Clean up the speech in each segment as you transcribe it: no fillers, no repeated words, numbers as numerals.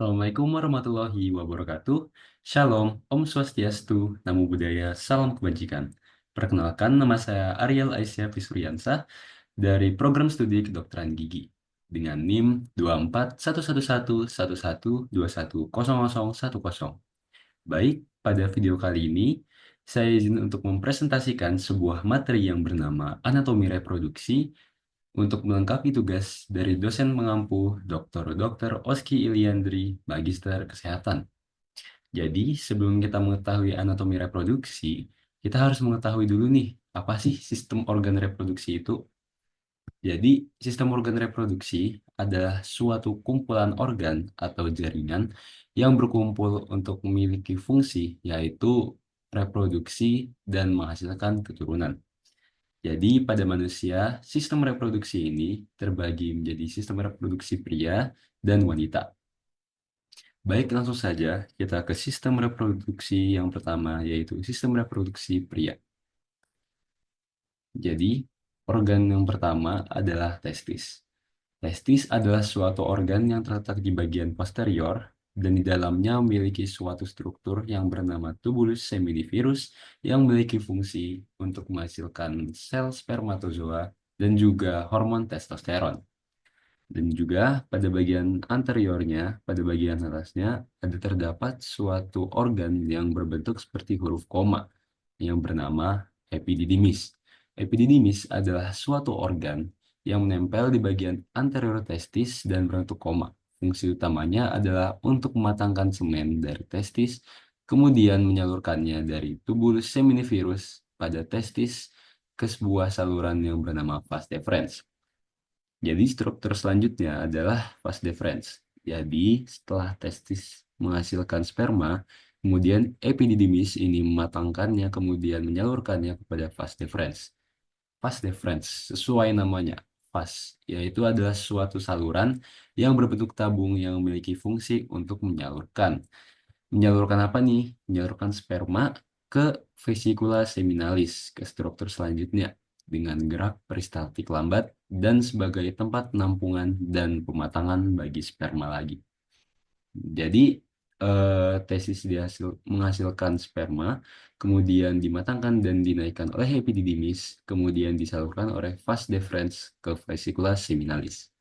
Assalamualaikum warahmatullahi wabarakatuh. Shalom, Om Swastiastu, Namo Buddhaya, Salam Kebajikan. Perkenalkan, nama saya Ariel Aisyah Fisuriansah dari Program Studi Kedokteran Gigi dengan NIM 2411111210010. Baik, pada video kali ini, saya izin untuk mempresentasikan sebuah materi yang bernama Anatomi Reproduksi untuk melengkapi tugas dari dosen pengampu Dr. Oski Iliandri, Magister Kesehatan. Jadi, sebelum kita mengetahui anatomi reproduksi, kita harus mengetahui dulu nih, apa sih sistem organ reproduksi itu? Jadi, sistem organ reproduksi adalah suatu kumpulan organ atau jaringan yang berkumpul untuk memiliki fungsi, yaitu reproduksi dan menghasilkan keturunan. Jadi, pada manusia, sistem reproduksi ini terbagi menjadi sistem reproduksi pria dan wanita. Baik, langsung saja kita ke sistem reproduksi yang pertama, yaitu sistem reproduksi pria. Jadi, organ yang pertama adalah testis. Testis adalah suatu organ yang terletak di bagian posterior dan di dalamnya memiliki suatu struktur yang bernama tubulus seminivirus yang memiliki fungsi untuk menghasilkan sel spermatozoa dan juga hormon testosteron. Dan juga pada bagian anteriornya, pada bagian atasnya, ada terdapat suatu organ yang berbentuk seperti huruf koma yang bernama epididymis. Epididymis adalah suatu organ yang menempel di bagian anterior testis dan berbentuk koma. Fungsi utamanya adalah untuk mematangkan semen dari testis, kemudian menyalurkannya dari tubulus seminivirus pada testis ke sebuah saluran yang bernama vas deferens. Jadi struktur selanjutnya adalah vas deferens. Jadi setelah testis menghasilkan sperma, kemudian epididymis ini mematangkannya, kemudian menyalurkannya kepada vas deferens. Vas deferens sesuai namanya, vas, yaitu adalah suatu saluran yang berbentuk tabung yang memiliki fungsi untuk menyalurkan. Menyalurkan apa nih? Menyalurkan sperma ke vesikula seminalis, ke struktur selanjutnya dengan gerak peristaltik lambat dan sebagai tempat penampungan dan pematangan bagi sperma lagi. Jadi tesis menghasilkan sperma, kemudian dimatangkan dan dinaikkan oleh epididymis, kemudian disalurkan oleh vas deferens ke vesikula seminalis.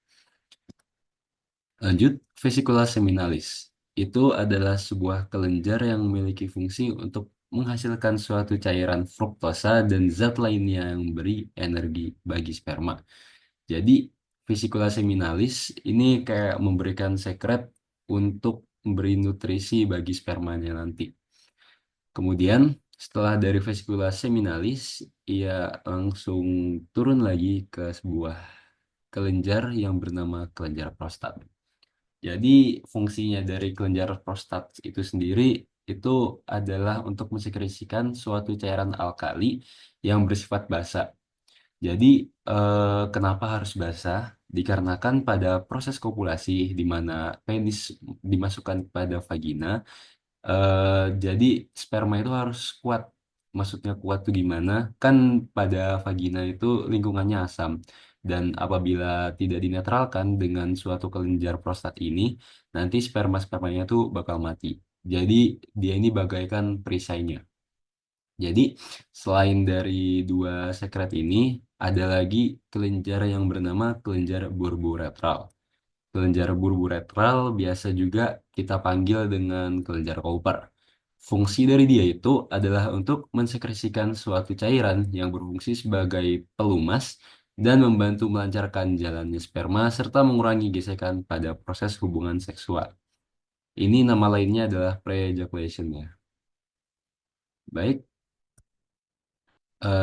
Lanjut, vesikula seminalis. Itu adalah sebuah kelenjar yang memiliki fungsi untuk menghasilkan suatu cairan fruktosa dan zat lainnya yang memberi energi bagi sperma. Jadi, vesikula seminalis ini kayak memberikan sekret untuk memberi nutrisi bagi spermanya nanti. Kemudian, setelah dari vesikula seminalis, ia langsung turun lagi ke sebuah kelenjar yang bernama kelenjar prostat. Jadi fungsinya dari kelenjar prostat itu sendiri itu adalah untuk mensekresikan suatu cairan alkali yang bersifat basa. Jadi kenapa harus basa? Dikarenakan pada proses kopulasi di mana penis dimasukkan pada vagina, jadi sperma itu harus kuat. Maksudnya kuat tuh gimana? Kan pada vagina itu lingkungannya asam. Dan apabila tidak dinetralkan dengan suatu kelenjar prostat ini, nanti sperma-spermanya tuh bakal mati. Jadi dia ini bagaikan perisainya. Jadi selain dari dua sekret ini, ada lagi kelenjar yang bernama kelenjar bulburetral. Kelenjar bulburetral biasa juga kita panggil dengan kelenjar Cooper. Fungsi dari dia itu adalah untuk mensekresikan suatu cairan yang berfungsi sebagai pelumas dan membantu melancarkan jalannya sperma serta mengurangi gesekan pada proses hubungan seksual. Ini nama lainnya adalah pre-ejaculation ya. Baik,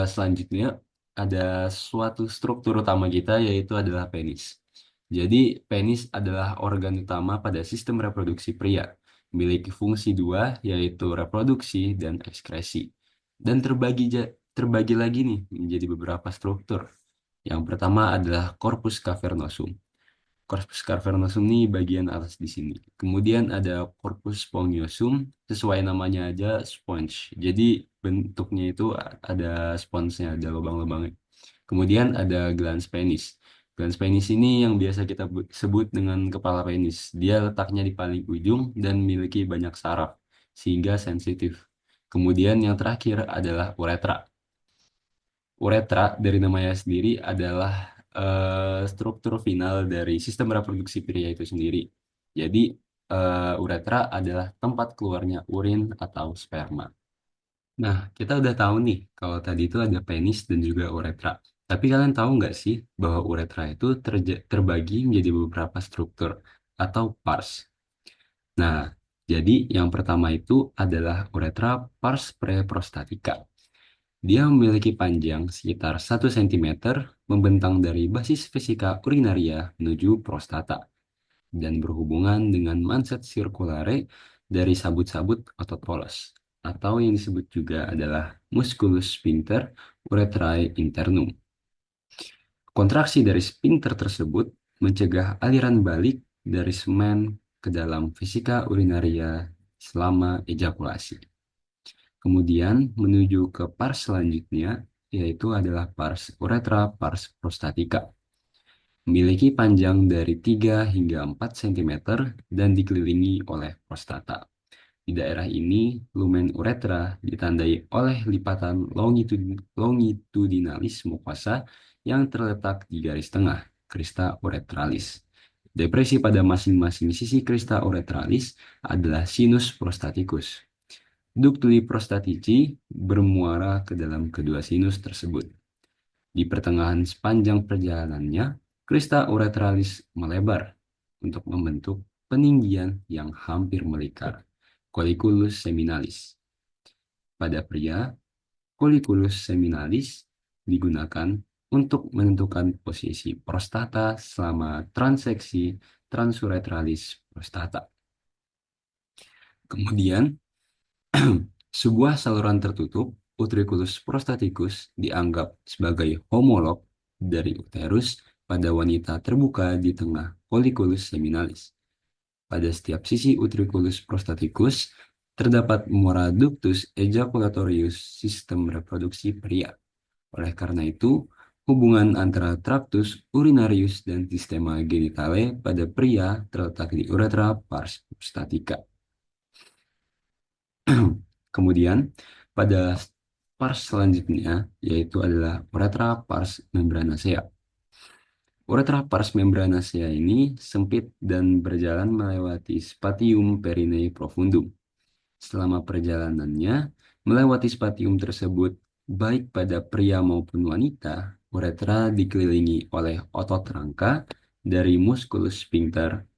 selanjutnya ada suatu struktur utama kita yaitu adalah penis. Jadi, penis adalah organ utama pada sistem reproduksi pria, memiliki fungsi dua, yaitu reproduksi dan ekskresi. Dan terbagi lagi nih menjadi beberapa struktur. Yang pertama adalah corpus cavernosum. Corpus cavernosum ini bagian atas di sini. Kemudian ada corpus spongiosum, sesuai namanya aja sponge. Jadi bentuknya itu ada sponsnya, ada lubang-lubangnya. Kemudian ada glans penis. Glans penis ini yang biasa kita sebut dengan kepala penis. Dia letaknya di paling ujung dan memiliki banyak saraf, sehingga sensitif. Kemudian yang terakhir adalah uretra. Uretra dari namanya sendiri adalah struktur final dari sistem reproduksi pria itu sendiri. Jadi, uretra adalah tempat keluarnya urin atau sperma. Nah, kita udah tahu nih kalau tadi itu ada penis dan juga uretra. Tapi kalian tahu nggak sih bahwa uretra itu terbagi menjadi beberapa struktur atau pars. Nah, jadi yang pertama itu adalah uretra pars preprostatica. Dia memiliki panjang sekitar 1 cm, membentang dari basis vesika urinaria menuju prostata dan berhubungan dengan manset circulare dari sabut-sabut otot polos, atau yang disebut juga adalah musculus sphincter urethrae internum. Kontraksi dari sphincter tersebut mencegah aliran balik dari semen ke dalam vesika urinaria selama ejakulasi. Kemudian menuju ke pars selanjutnya, yaitu adalah pars uretra pars prostatica. Memiliki panjang dari 3 hingga 4 cm dan dikelilingi oleh prostata. Di daerah ini, lumen uretra ditandai oleh lipatan longitudinalis mukosa yang terletak di garis tengah, crista uretralis. Depresi pada masing-masing sisi crista uretralis adalah sinus prostaticus. Ductuli prostatici bermuara ke dalam kedua sinus tersebut. Di pertengahan sepanjang perjalanannya, crista uretralis melebar untuk membentuk peninggian yang hampir melingkar, colliculus seminalis. Pada pria, colliculus seminalis digunakan untuk menentukan posisi prostata selama transeksi transuretralis prostata. Kemudian, sebuah saluran tertutup, utriculus prostaticus, dianggap sebagai homolog dari uterus pada wanita terbuka di tengah colliculus seminalis. Pada setiap sisi utriculus prostaticus, terdapat muara ductus ejaculatorius sistem reproduksi pria. Oleh karena itu, hubungan antara tractus urinarius dan sistema genitale pada pria terletak di uretra pars prostatica. Kemudian, pada pars selanjutnya, yaitu adalah uretra pars membranacea. Uretra pars membranacea ini sempit dan berjalan melewati spatium perineum profundum. Selama perjalanannya, melewati spatium tersebut, baik pada pria maupun wanita, uretra dikelilingi oleh otot rangka dari musculus sphincter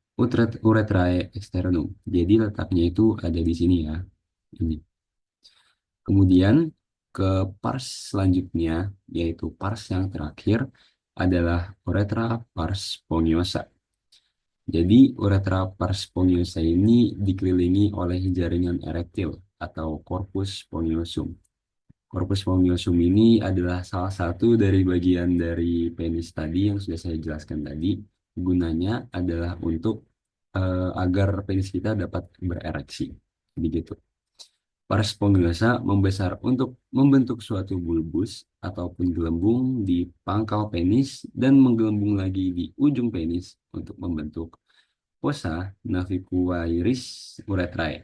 urethrae externum. Jadi letaknya itu ada di sini ya. Ini. Kemudian ke pars selanjutnya, yaitu pars yang terakhir adalah uretra pars spongiosa. Jadi uretra pars spongiosa ini dikelilingi oleh jaringan erektil atau corpus spongiosum. Corpus spongiosum ini adalah salah satu dari bagian dari penis tadi yang sudah saya jelaskan tadi. Gunanya adalah untuk agar penis kita dapat berereksi. Begitu. Pars spongiosa membesar untuk membentuk suatu bulbus ataupun gelembung di pangkal penis dan menggelembung lagi di ujung penis untuk membentuk fossa navicuaris urethrae.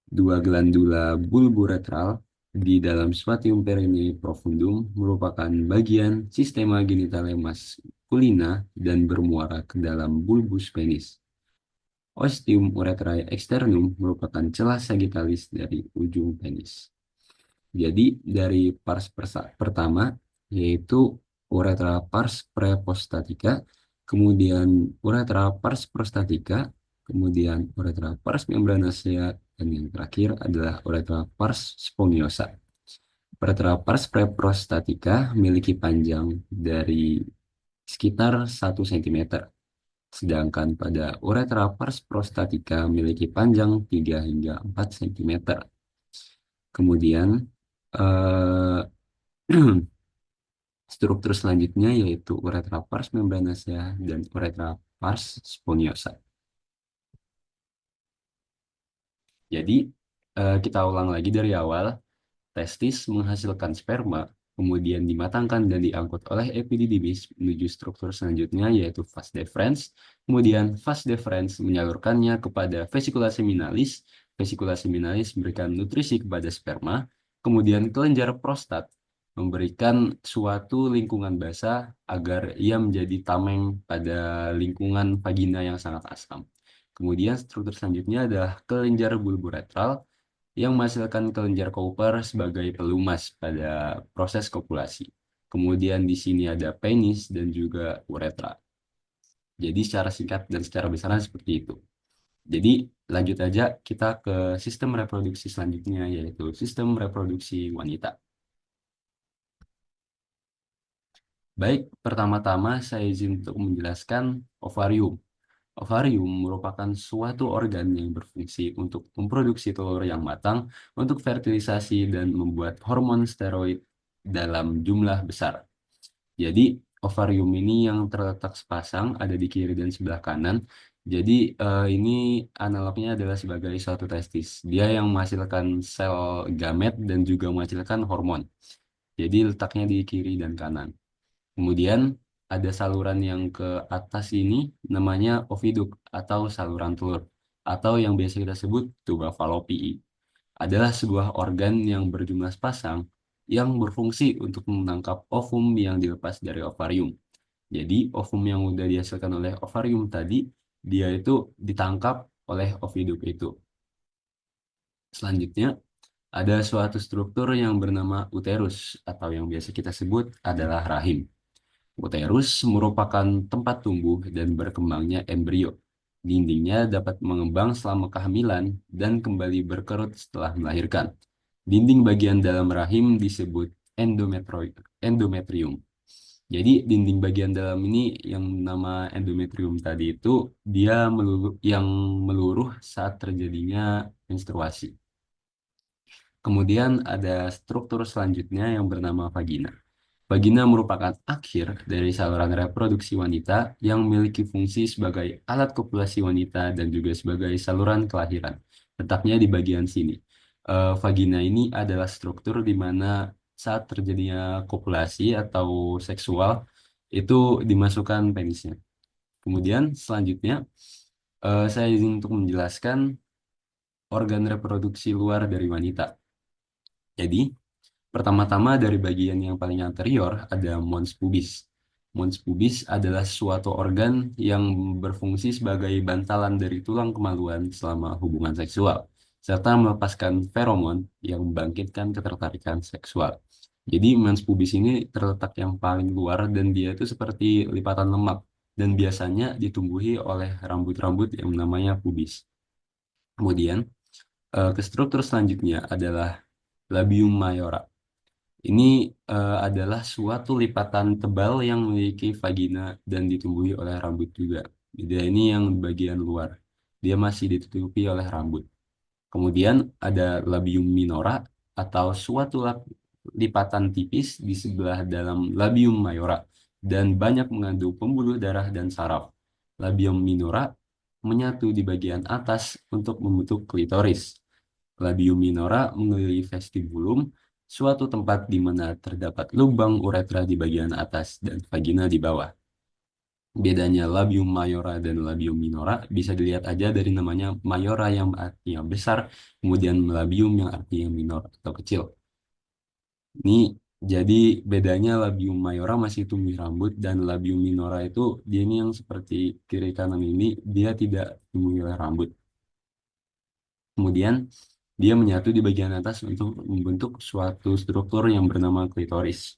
Dua glandula bulburetral di dalam spatium perineum profundum merupakan bagian sistema genitale maskulina dan bermuara ke dalam bulbus penis. Ostium urethrae externum merupakan celah sagittalis dari ujung penis. Jadi dari pars pertama yaitu uretra pars preprostatica, kemudian uretra pars prostatica, kemudian uretra pars membranacea, dan yang terakhir adalah uretra pars spongiosa. Uretra pars preprostatica memiliki panjang dari sekitar 1 cm. Sedangkan pada uretra pars prostatica memiliki panjang 3 hingga 4 cm. Kemudian eh, struktur selanjutnya yaitu uretra pars membranacea dan uretra pars spongiosa. Jadi kita ulang lagi dari awal. Testis menghasilkan sperma, kemudian dimatangkan dan diangkut oleh epididymis menuju struktur selanjutnya yaitu vas deferens. Kemudian vas deferens menyalurkannya kepada vesicula seminalis. Vesicula seminalis memberikan nutrisi kepada sperma. Kemudian kelenjar prostat memberikan suatu lingkungan basah agar ia menjadi tameng pada lingkungan vagina yang sangat asam. Kemudian struktur selanjutnya adalah kelenjar bulboretral yang menghasilkan kelenjar Cooper sebagai pelumas pada proses kopulasi. Kemudian di sini ada penis dan juga uretra. Jadi secara singkat dan secara besaran seperti itu. Jadi lanjut aja kita ke sistem reproduksi selanjutnya yaitu sistem reproduksi wanita. Baik, pertama-tama saya izin untuk menjelaskan ovarium. Ovarium merupakan suatu organ yang berfungsi untuk memproduksi telur yang matang untuk fertilisasi dan membuat hormon steroid dalam jumlah besar. Jadi, ovarium ini yang terletak sepasang ada di kiri dan sebelah kanan. Jadi, ini analognya adalah sebagai suatu testis. Dia yang menghasilkan sel gamet dan juga menghasilkan hormon. Jadi, letaknya di kiri dan kanan. Kemudian ada saluran yang ke atas ini namanya oviduk atau saluran telur atau yang biasa kita sebut tuba falopii. Adalah sebuah organ yang berjumlah sepasang yang berfungsi untuk menangkap ovum yang dilepas dari ovarium. Jadi ovum yang sudah dihasilkan oleh ovarium tadi dia itu ditangkap oleh oviduk itu. Selanjutnya ada suatu struktur yang bernama uterus atau yang biasa kita sebut adalah rahim. Uterus merupakan tempat tumbuh dan berkembangnya embrio. Dindingnya dapat mengembang selama kehamilan dan kembali berkerut setelah melahirkan. Dinding bagian dalam rahim disebut endometrium. Jadi dinding bagian dalam ini yang nama endometrium tadi itu dia meluruh saat terjadinya menstruasi. Kemudian ada struktur selanjutnya yang bernama vagina. Vagina merupakan akhir dari saluran reproduksi wanita yang memiliki fungsi sebagai alat kopulasi wanita dan juga sebagai saluran kelahiran. Letaknya di bagian sini. Vagina ini adalah struktur di mana saat terjadinya kopulasi atau seksual itu dimasukkan penisnya. Kemudian selanjutnya saya izin untuk menjelaskan organ reproduksi luar dari wanita. Jadi pertama-tama dari bagian yang paling anterior ada mons pubis. Mons pubis adalah suatu organ yang berfungsi sebagai bantalan dari tulang kemaluan selama hubungan seksual, serta melepaskan feromon yang membangkitkan ketertarikan seksual. Jadi mons pubis ini terletak yang paling luar dan dia itu seperti lipatan lemak dan biasanya ditumbuhi oleh rambut-rambut yang namanya pubis. Kemudian ke struktur selanjutnya adalah labium mayora. Ini adalah suatu lipatan tebal yang memiliki vagina dan ditumbuhi oleh rambut juga. Dia ini yang bagian luar. Dia masih ditutupi oleh rambut. Kemudian ada labium minora atau suatu lipatan tipis di sebelah dalam labium mayora dan banyak mengandung pembuluh darah dan saraf. Labium minora menyatu di bagian atas untuk membentuk klitoris. Labium minora mengelilingi vestibulum, suatu tempat di mana terdapat lubang uretra di bagian atas dan vagina di bawah. Bedanya labium mayora dan labium minora bisa dilihat aja dari namanya mayora yang artinya besar, kemudian labium yang artinya minor atau kecil. Ini jadi bedanya labium mayora masih tumbuh rambut dan labium minora itu dia ini yang seperti kiri kanan ini dia tidak tumbuh oleh rambut. Kemudian dia menyatu di bagian atas untuk membentuk suatu struktur yang bernama klitoris.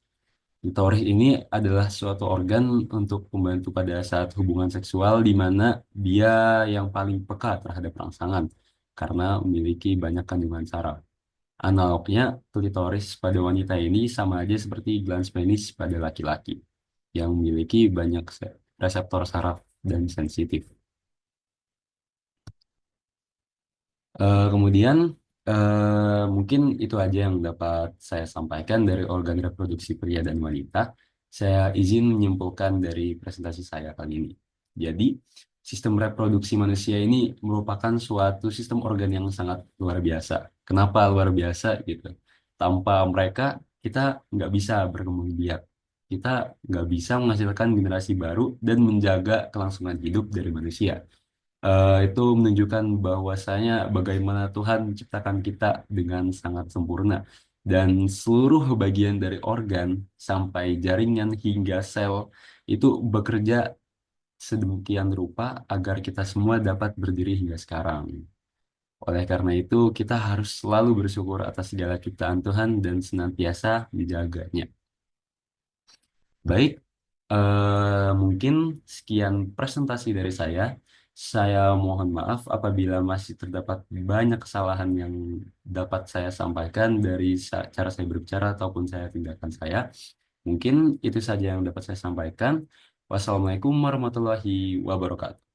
Klitoris ini adalah suatu organ untuk membantu pada saat hubungan seksual di mana dia yang paling peka terhadap rangsangan karena memiliki banyak kandungan saraf. Analognya, klitoris pada wanita ini sama aja seperti glans penis pada laki-laki yang memiliki banyak reseptor saraf dan sensitif. Kemudian mungkin itu aja yang dapat saya sampaikan dari organ reproduksi pria dan wanita. Saya izin menyimpulkan dari presentasi saya kali ini. Jadi, sistem reproduksi manusia ini merupakan suatu sistem organ yang sangat luar biasa. Kenapa luar biasa gitu? Tanpa mereka, kita nggak bisa berkembang biak. Kita nggak bisa menghasilkan generasi baru dan menjaga kelangsungan hidup dari manusia. Itu menunjukkan bahwasanya bagaimana Tuhan menciptakan kita dengan sangat sempurna. Dan seluruh bagian dari organ sampai jaringan hingga sel itu bekerja sedemikian rupa agar kita semua dapat berdiri hingga sekarang. Oleh karena itu, kita harus selalu bersyukur atas segala ciptaan Tuhan dan senantiasa menjaganya. Baik, mungkin sekian presentasi dari saya. Saya mohon maaf apabila masih terdapat banyak kesalahan yang dapat saya sampaikan dari cara saya berbicara ataupun saya tindakan saya. Mungkin itu saja yang dapat saya sampaikan. Wassalamualaikum warahmatullahi wabarakatuh.